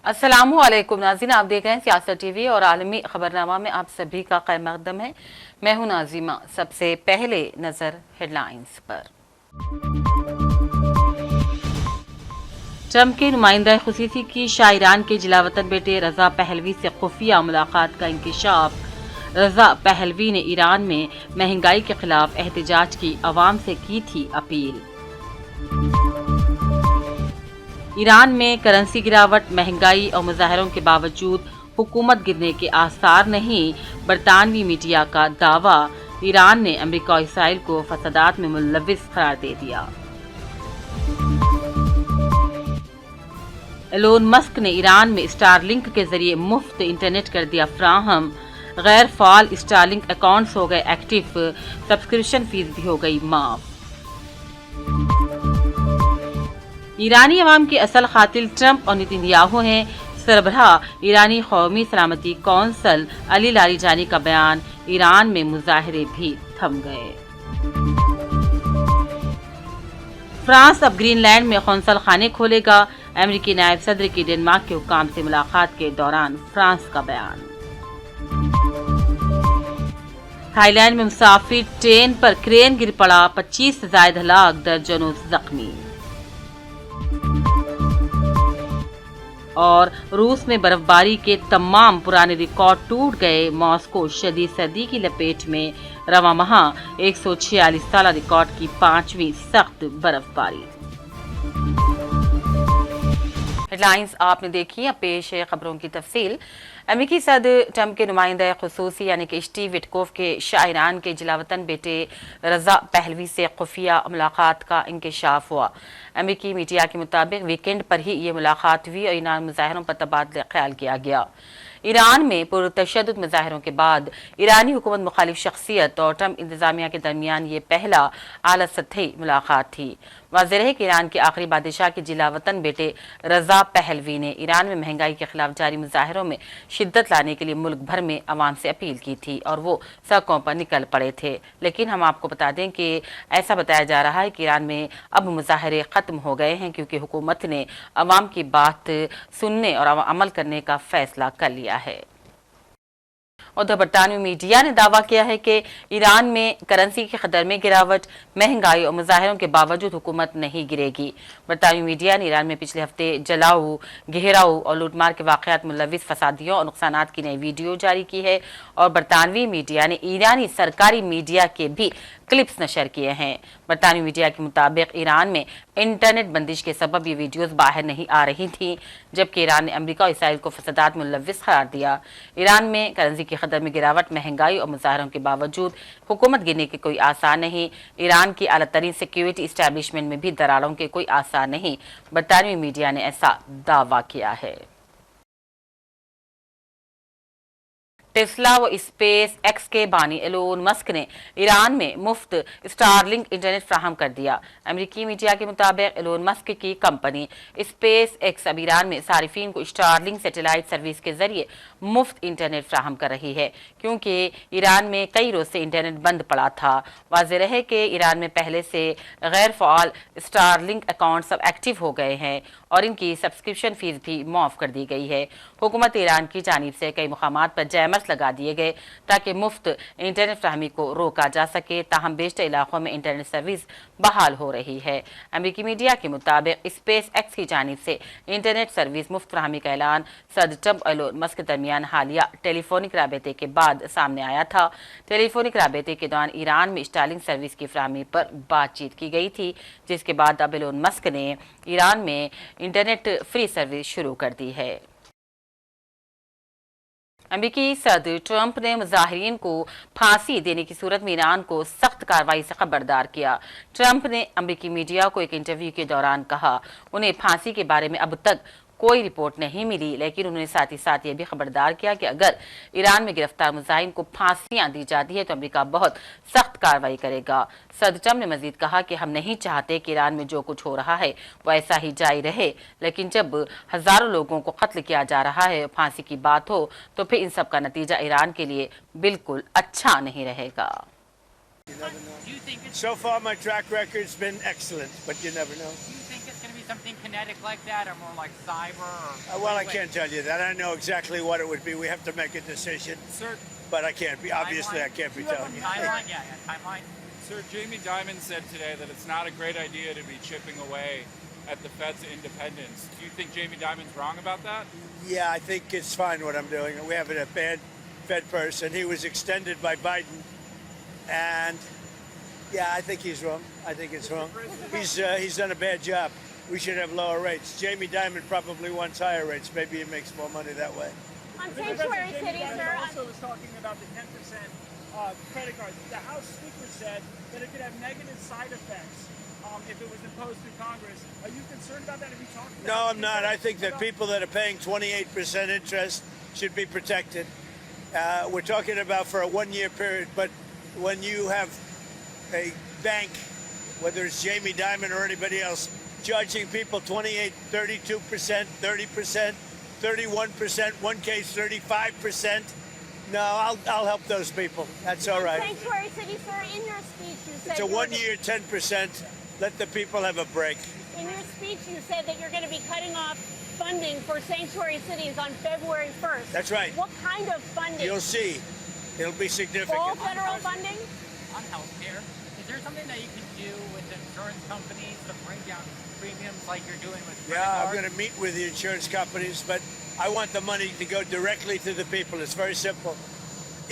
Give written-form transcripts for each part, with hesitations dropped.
अस्सलामुअलैकुम नाज़रीन, आप देख रहे हैं सियासत टीवी और आलमी खबरनामा में आप सभी का खैर मकदम है। मैं हूं नाजिमा। सबसे पहले नजर हेडलाइंस पर। ट्रंप के नुमाइंदा खुसूसी की शायरान के जिलावतन बेटे रजा पहलवी से खुफिया मुलाकात का इंकशाफ। रजा पहलवी ने ईरान में महंगाई के खिलाफ एहतजाज की आवाम से की थी अपील। ईरान में करेंसी गिरावट, महंगाई और मुजाहरों के बावजूद हुकूमत गिरने के आसार नहीं, बरतानवी मीडिया का दावा। ईरान ने अमेरिका और इसराइल को फसादात में मुलविस करार दे दिया। एलोन मस्क ने ईरान में स्टारलिंक के जरिए मुफ्त इंटरनेट कर दिया फराहम। गैर फाल स्टारलिंक अकाउंट्स हो गए एक्टिव, सब्सक्रिप्शन फीस भी हो गई माफ। ईरानी अवाम के असल कातिल ट्रंप और नेतन्याहू हैं। सरबराह ईरानी कौमी सलामती कौंसल अली लारीजानी का बयान। ईरान में मुजाहरे भी थम गए। फ्रांस अब ग्रीनलैंड में कौंसल खाने खोलेगा। अमेरिकी नायब सदर की डेनमार्क के हुक्काम से मुलाकात के दौरान फ्रांस का बयान। थाईलैंड में मुसाफिर ट्रेन पर क्रेन गिर पड़ा, 25 से ज्यादा हलाक, दर्जनों जख्मी। और रूस में बर्फबारी के तमाम पुराने रिकॉर्ड टूट गए। मॉस्को शदीद सर्दी की लपेट में। रवा माह 146 साल रिकॉर्ड की 5वीं सख्त बर्फबारी। हेडलाइंस आपने देखी। अब पेश है खबरों की तफसील। अमेरिकी सदर ट्रंप के नुमाइंदा खुसूसी यानी कि स्टीव विटकोफ के शायरान के जिलावतन बेटे रजा पहलवी से खुफिया मुलाकात का इंकशाफ हुआ। अमेरिकी मीडिया के मुताबिक वीकेंड पर ही ये मुलाकात हुई और ईरान मुजाहरों पर तबादला ख्याल किया गया। ईरान में पुरतशद्दुद मुजाहरों के बाद ईरानी हुकूमत मुखालिफ शख्सियत और ट्रंप इंतजामिया के दरमियान ये पहला आला सतही मुलाकात थी। वाज़ेह है कि ईरान के आखिरी बादशाह के जिलावतन बेटे रजा पहलवी ने ईरान में महंगाई के खिलाफ जारी मुजाहरों में शिद्दत लाने के लिए मुल्क भर में अवाम से अपील की थी और वो सड़कों पर निकल पड़े थे। लेकिन हम आपको बता दें कि ऐसा बताया जा रहा है कि ईरान में अब मुजाहरे खत्म हो गए हैं क्योंकि हुकूमत ने अवाम की बात सुनने और अमल करने का फैसला कर लिया है। उधर बरतानवी मीडिया ने दावा किया है कि ईरान में करेंसी के कदर में गिरावट, महंगाई और मुजाहरों के बावजूद हुकूमत नहीं गिरेगी। बरतानवी मीडिया ने ईरान में पिछले हफ्ते जलाऊ, घेराव और लूटमार के वाकयात मुलविस फसादियों और नुकसानात की नई वीडियो जारी की है और बरतानवी मीडिया ने ईरानी सरकारी मीडिया के भी क्लिप्स नशर किए हैं। बरतानवी मीडिया के मुताबिक ईरान में इंटरनेट बंदिश के सबब ये वीडियोस बाहर नहीं आ रही थी, जबकि ईरान ने अमेरिका और इसराइल को फसादात में मुलविस करार दिया। ईरान में करेंसी की कदर में गिरावट, महंगाई और मुजाहरों के बावजूद हुकूमत गिरने के कोई आसार नहीं। ईरान की आला तरीन सिक्योरिटी इस्टेब्लिशमेंट में भी दरारों के कोई आसार नहीं। बरतानवी मीडिया ने ऐसा दावा किया है। टेस्ला व स्पेस एक्स के बानी एलोन मस्क ने ईरान में मुफ्त स्टारलिंक इंटरनेट फ्राहम कर दिया। अमेरिकी मीडिया के मुताबिक एलोन मस्क की कंपनी स्पेस एक्स अब ईरान में सारिफीन को स्टारलिंक सैटेलाइट सर्विस के जरिए मुफ्त इंटरनेट फ्राहम कर रही है क्योंकि ईरान में कई रोज से इंटरनेट बंद पड़ा था। वाज़ेह रहे कि ईरान में पहले से गैर फाल स्टारलिंक अकाउंट्स अब एक्टिव हो गए हैं और इनकी सब्सक्रिप्शन फीस भी माफ कर दी गई है। हुकूमत ईरान की जानिब से कई मुकामात पर जैमर्स लगा दिए गए ताकि मुफ्त इंटरनेट फ्राहमी को रोका जा सके। ताहम बेशतर इलाकों में इंटरनेट सर्विस बहाल हो रही है। अमेरिकी मीडिया के मुताबिक स्पेस एक्स की जानिब से इंटरनेट सर्विस मुफ्त फ्राहमी का ऐलान सदर ट्रंप और एलोन मस्क के दरमियान हालिया टेलीफोनिक राबते के बाद सामने आया था। टेलीफोनिक राबते के दौरान ईरान में स्टारलिंक सर्विस की फ्राहमी पर बातचीत की गई थी, जिसके बाद अब एलोन मस्क ने ईरान में इंटरनेट फ्री सर्विस शुरू कर दी है। अमेरिकी सदर ट्रंप ने मुजाहिरीन को फांसी देने की सूरत में ईरान को सख्त कार्रवाई से खबरदार किया। ट्रंप ने अमेरिकी मीडिया को एक इंटरव्यू के दौरान कहा उन्हें फांसी के बारे में अब तक कोई रिपोर्ट नहीं मिली, लेकिन उन्होंने साथ ही साथ ये भी खबरदार किया कि अगर ईरान में गिरफ्तार मुजाहिरीन को फांसियां दी जाती है तो अमेरिका बहुत सख्त कार्रवाई करेगा। सदर ट्रंप ने मजीद कहा कि हम नहीं चाहते कि ईरान में जो कुछ हो रहा है वो ऐसा ही जारी रहे, लेकिन जब हजारों लोगों को कत्ल किया जा रहा है, फांसी की बात हो तो फिर इन सब का नतीजा ईरान के लिए बिल्कुल अच्छा नहीं रहेगा। So far, my track record's been excellent, but you never know. be something kinetic like that, or more like cyber? Or Well, I can't tell you that. I know exactly what it would be. We have to make a decision. Sir, but I can't be. Obviously, I can't be telling you. Timeline, timeline. Sir, Jamie Dimon said today that it's not a great idea to be chipping away at the Fed's independence. Do you think Jamie Dimon's wrong about that? Yeah, I think it's fine what I'm doing. We have a bad Fed person. He was extended by Biden, and yeah, I think he's wrong. I think it's wrong. He's done a bad job. We should have lower rates. Jamie Dimon probably wants higher rates. Maybe he makes more money that way. On Sanctuary City, sir. Also was talking about the 10% credit cards. The House Speaker said that it could have negative side effects if it was imposed through Congress. Are you concerned about that? Have you talked about No, I'm not. I think that people that are paying 28% interest should be protected. We're talking about for a one-year period, but when you have a bank, whether it's Jamie Dimon or anybody else, charging people 28, 32%, 30%, 31%, one case 35%. No, I'll help those people. That's all right. Sanctuary City, sir, in your speech you said... It's a one-year 10%. Let the people have a break. In your speech you said that you're going to be cutting off funding for sanctuary cities on February 1st. That's right. What kind of funding? You'll see. It'll be significant. All federal funding? On healthcare, is there something that you can do with insurance companies to bring down premiums like you're doing with credit Yeah, I'm cards? going to meet with the insurance companies, but I want the money to go directly to the people. It's very simple.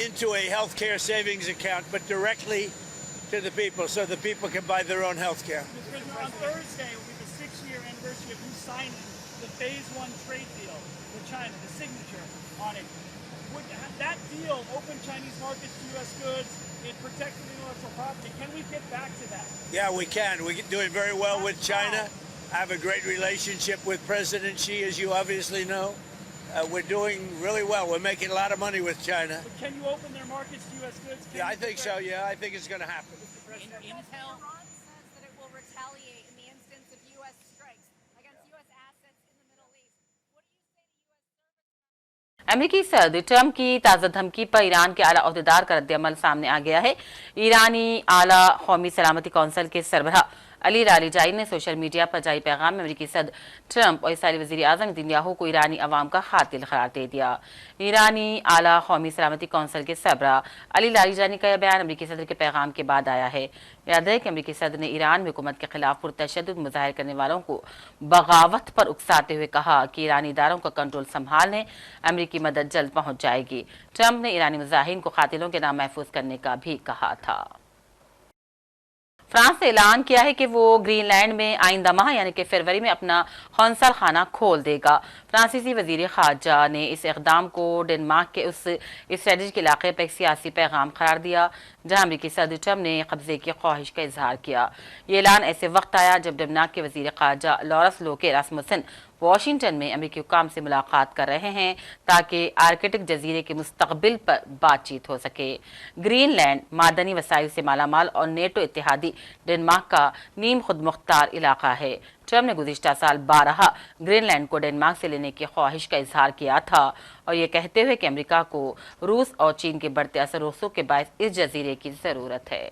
Into a healthcare savings account, but directly to the people so the people can buy their own healthcare. Mr. President, on Thursday will be the 6-year anniversary of you signing the Phase 1 trade deal with China, the signature on it. Would that deal open Chinese markets to U.S. goods? It protected intellectual property. Can we get back to that? Yeah, we can. We're doing very well with China. I have a great relationship with President Xi, as you obviously know. We're doing really well. We're making a lot of money with China. But can you open their markets to U.S. goods? Yeah, I think so. Yeah, I think it's going to happen. Intel? Iran says that it will retaliate in the instance of U.S. strikes against U.S. assets in the Middle East. What do you say to U.S. service? अमेरिकी सदर Trump की ताज़ा धमकी पर Iran के आला अहदेदार का रद्दअमल सामने आ गया है। ईरानी आला कौमी सलामती कौंसिल के सरबराह अली लारीजाई ने सोशल मीडिया पर जारी पैगाम में अमेरिकी सदर ट्रंप और इसराइली वज़ीर आज़म नेतन्याहू को ईरानी अवाम का कातिल करार दे दिया। ईरानी आला कौमी सलामती कौंसिल के सरबराह अली लारीजाई का यह बयान अमेरिकी सदर के पैगाम के बाद आया है। याद है कि अमेरिकी सदर ने ईरान में हुकूमत के खिलाफ पुरतशद्दुद मुजाहिर करने वालों को बगावत पर उकसाते हुए कहा कि ईरानी इदारों का कंट्रोल संभाल लें, अमेरिकी मदद जल्द पहुंच जाएगी। ट्रंप ने ईरानी मुजाहिरीन को कातिलों के नाम महफूज करने का भी कहा था। फ्रांस ने ऐलान किया है कि वो ग्रीनलैंड में आइंदा माह यानी कि फरवरी में अपना कौंसल खाना खोल देगा। फ्रांसीसी वजीर खारजा ने इस इकदाम को डेनमार्क के उस स्ट्रेटेजिक इलाके पर एक सियासी पैगाम करार दिया जहां अमेरिकी सदर ट्रंप ने कब्जे की ख्वाहिश का इजहार किया। ये ऐलान ऐसे वक्त आया जब डेनमार्क के वजीर खारजा लॉरस लोके रासमुसन वाशिंगटन में अमेरिकी हुक्काम से मुलाकात कर रहे हैं ताकि आर्कटिक जजीरे के मुस्तकबिल पर बातचीत हो सके। ग्रीनलैंड मादनी वसाइल से मालामाल और नेटो इत्तेहादी डेनमार्क का नीम खुद मुख्तार इलाका है। ट्रंप ने गुज़िश्ता साल 12 ग्रीनलैंड को डेनमार्क से लेने की ख्वाहिश का इजहार किया था और ये कहते हुए कि अमेरिका को रूस और चीन के बढ़ते असर के बायस इस जजीरे की ज़रूरत है।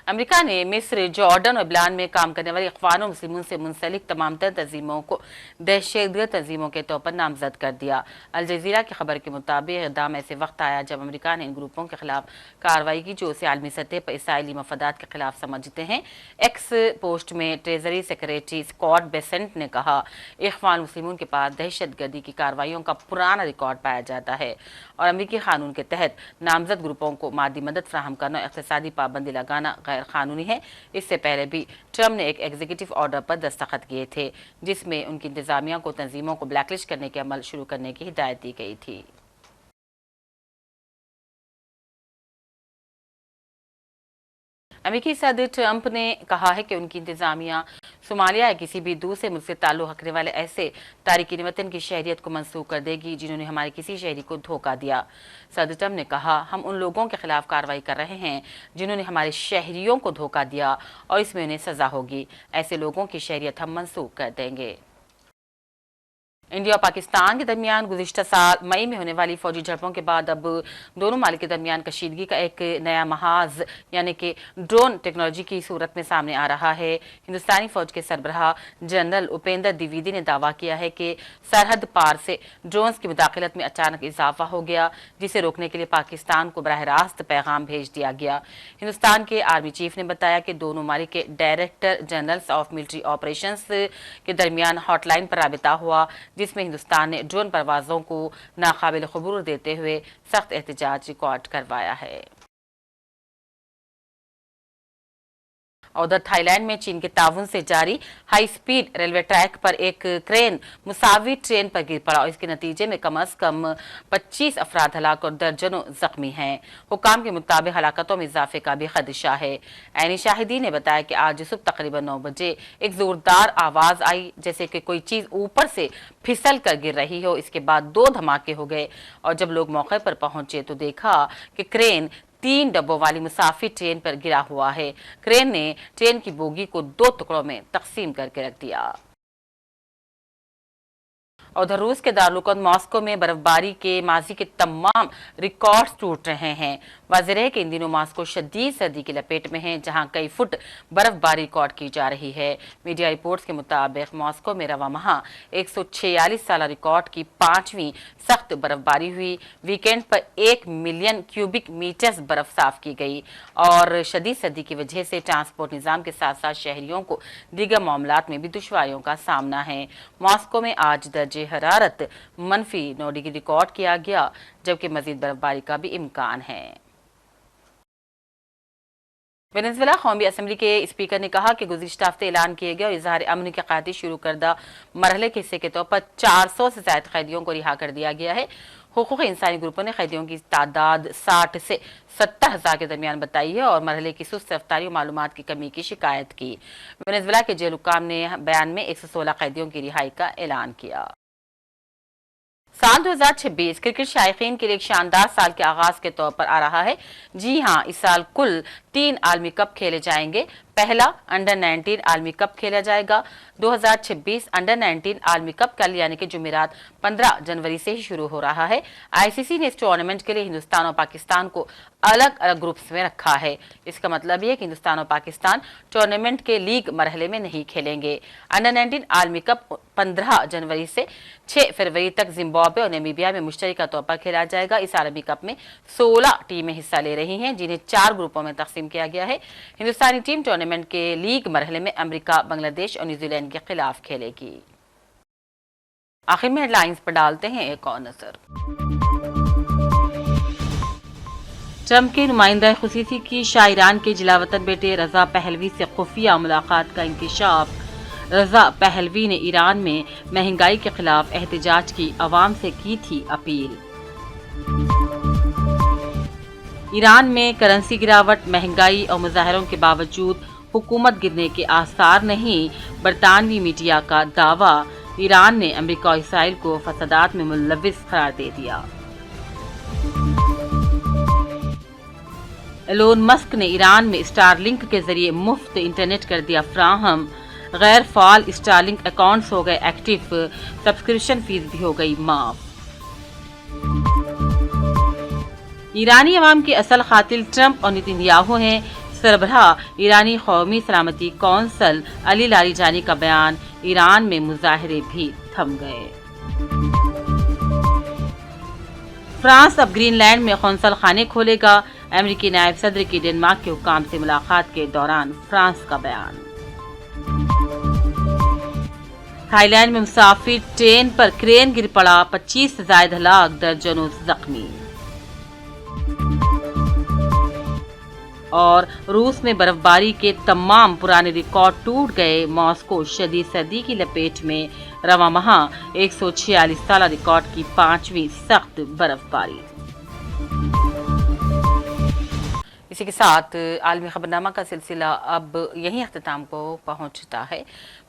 अमेरिका ने मिस्र, जॉर्डन और इब्लान में काम करने वाली इख्वान मुस्लिमून से मुंसलिक तमाम तर तंजीमों को दहशतगर्द तंजीमों के तौर पर नामजद कर दिया। अल जज़ीरा की खबर के मुताबिक इक़दाम ऐसे वक्त आया जब अमेरिका ने इन ग्रुपों के खिलाफ कार्रवाई की जो उसे आलमी सतह पर इसराइली मफादात के खिलाफ समझते हैं। एक्स पोस्ट में ट्रेजरी सेक्रेटरी स्कॉट बेसेंट ने कहा, इख्वान मुस्लिमून के पास दहशतगर्दी की कार्रवाइयों का पुराना रिकॉर्ड पाया जाता है और अमेरिकी कानून के तहत नामजद ग्रुपों को मादी मदद फराहम करना और इक़्तिसादी पाबंदी लगाना गैर कानूनी है। इससे पहले भी ट्रंप ने एक एग्जीक्यूटिव ऑर्डर पर दस्तखत किए थे जिसमें उनकी इंतजामिया को तंजीमों को ब्लैकलिस्ट करने के अमल शुरू करने की हिदायत दी गई थी। अमेरिकी सदर ट्रंप ने कहा है कि उनकी इंतजामिया सोमालिया या किसी भी दूसरे मुल्क से ताल्लुक़ रखने वाले ऐसे तारिकीन वतन की शहरियत को मनसूख कर देगी जिन्होंने हमारे किसी शहरी को धोखा दिया। सदर ट्रंप ने कहा, हम उन लोगों के खिलाफ कार्रवाई कर रहे हैं जिन्होंने हमारे शहरियों को धोखा दिया और इसमें उन्हें सजा होगी। ऐसे लोगों की शहरियत हम मनसूख कर देंगे। इंडिया और पाकिस्तान के दरमियान गुज़िश्ता साल मई में होने वाली फौजी झड़पों के बाद अब दोनों मालिक के दरमियान कशीदगी का एक नया महाज यानी कि ड्रोन टेक्नोलॉजी की सूरत में सामने आ रहा है। हिंदुस्तानी फौज के सरबराह जनरल उपेंद्र द्विवेदी ने दावा किया है कि सरहद पार से ड्रोन्स की मुदाखलत में अचानक इजाफा हो गया, जिसे रोकने के लिए पाकिस्तान को बराह रास्त पैगाम भेज दिया गया। हिंदुस्तान के आर्मी चीफ ने बताया कि दोनों मालिक के director generals of military operations के दरमियान हॉटलाइन पर राबिता हुआ, जिसमें हिंदुस्तान ने ड्रोन परवाजों को नाकाबिल कबूल देते हुए सख्त एहतजाज रिकॉर्ड करवाया है। और उधर थाईलैंड में चीन के ताउन से जारी हाई स्पीड रेलवे ट्रैक पर एक क्रेन मुसावी ट्रेन पर गिर पड़ा और इसके नतीजे में कम से कम 25 अफराद हलाक और दर्जनों जख्मी हैं। हुकाम के मुताबिक हलाकतों में इजाफे का भी खदशा है। ऐनी शाहिदीन ने बताया कि आज सुबह तकरीबन 9 बजे एक जोरदार आवाज आई, जैसे कि कोई चीज ऊपर से फिसल कर गिर रही हो। इसके बाद 2 धमाके हो गए और जब लोग मौके पर पहुंचे तो देखा कि क्रेन 3 डब्बों वाली मुसाफिर ट्रेन पर गिरा हुआ है। क्रेन ने ट्रेन की बोगी को 2 टुकड़ों में तकसीम करके रख दिया। उधर रूस के दारुल मॉस्को में बर्फबारी के माजी के तमाम रिकॉर्ड्स टूट रहे हैं। वाज़ेह है कि इन दिनों मॉस्को शदीद सर्दी की लपेट में है, जहां कई फुट बर्फबारी रिकॉर्ड की जा रही है। मीडिया रिपोर्ट्स के मुताबिक मॉस्को में रवा माह 146 साल रिकॉर्ड की 5वीं सख्त बर्फबारी हुई। वीकेंड पर 1 मिलियन क्यूबिक मीटर्स बर्फ साफ की गई और शदीद सर्दी की वजह से ट्रांसपोर्ट निज़ाम के साथ साथ शहरियों को दीगर मामलात में भी दुश्वारियों का सामना है। मॉस्को में आज दर्जे हरारत -9 डिग्री रिकॉर्ड किया गया, जबकि मजीद बर्फबारी का भी इम्कान है। वेनेजुएला कौमी असम्बली के स्पीकर ने कहा कि गुज़िश्ता हफ्ते ऐलान किए गए और इज़हार अमन की क़यादत शुरू करदा मरहले के हिस्से के तौर पर 400 से ज़ायद कैदियों को रिहा कर दिया गया है। हुकूक़ इंसानी ग्रुपों ने कैदियों की तादाद 60 से 70,000 के दरमियान बताई है और मरहले की सुस्त रफ्तारी और मालूमात की कमी की शिकायत की। वेनेजुएला के जेल हुक्काम ने बयान में 116 कैदियों की रिहाई का ऐलान किया। साल 2026 क्रिकेट शायकीन के लिए एक शानदार साल के आगाज के तौर पर आ रहा है। जी हां, इस साल कुल 3 आलमी कप खेले जाएंगे। पहला अंडर 19 आलमी कप खेला जाएगा। 2026 अंडर 19 आलमी कप कल यानी कि जुमेरात 15 जनवरी से ही शुरू हो रहा है। आईसीसी ने इस टूर्नामेंट के लिए हिंदुस्तान और पाकिस्तान को अलग अलग ग्रुप्स में रखा है। इसका मतलब यह कि हिंदुस्तान और पाकिस्तान टूर्नामेंट के लीग मरहले में नहीं खेलेंगे। अंडर 19 आलमी कप 15 जनवरी से 6 फरवरी तक जिम्बाब्वे और नामीबिया में मुश्तरका तौर पर खेला जाएगा। इस आलमी कप में 16 टीमें हिस्सा ले रही हैं, जिन्हें 4 ग्रुपों में तकसीम किया गया है। हिंदुस्तानी टीम टूर्नामेंट के लीग मरहले में अमेरिका, बांग्लादेश और न्यूजीलैंड के खिलाफ खेलेगी। आखिर में हेडलाइंस पर डालते हैं एक और नजर। ट्रंप के नुमाइंदा खुसूसी की शायरान के जिलावतन बेटे रजा पहलवी से खुफिया मुलाकात का इंकशाफ। रजा पहलवी ने ईरान में महंगाई के खिलाफ एहतजाज की आवाम से की थी अपील। ईरान में करेंसी गिरावट, महंगाई और मुजाहरों के बावजूद हुकूमत गिरने के आसार नहीं, बरतानवी मीडिया का दावा। ईरान ने अमेरिका और इसराइल को फसादात में मुलविस करार दे दिया। एलोन मस्क ने ईरान में स्टारलिंक के जरिए मुफ्त इंटरनेट कर दिया फ्राहम। गैर फाल स्टारलिंक अकाउंट्स हो गए एक्टिव, सब्सक्रिप्शन फीस भी हो गई माफ। ईरानी अवाम के असल कातिल ट्रंप और नेतन्याहू हैं। सरबराह ईरानी कौमी सलामती कौंसल अली लारीजानी का बयान। ईरान में मुजाहरे भी थम गए। फ्रांस अब ग्रीनलैंड में कौंसल खाने खोलेगा। अमेरिकी नायब सदर की डेनमार्क के हुकाम से मुलाकात के दौरान फ्रांस का बयान। थाईलैंड में मुसाफिर ट्रेन पर क्रेन गिर पड़ा, 25 से ज्यादा हलाक, दर्जनों जख्मी। और रूस में बर्फबारी के तमाम पुराने रिकॉर्ड टूट गए। मॉस्को शदीद सर्दी की लपेट में, रवा माह 146 साल रिकॉर्ड की 5वीं सख्त बर्फबारी। इसी के साथ आलमी खबरनामा का सिलसिला अब यहीं अख्ताम को पहुंचता है।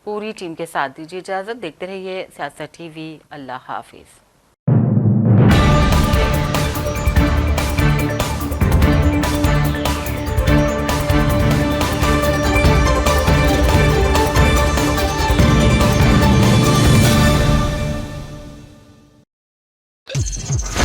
पूरी टीम के साथ दीजिए इजाजत। देखते रहिए सियासत टीवी। अल्लाह हाफिज। News.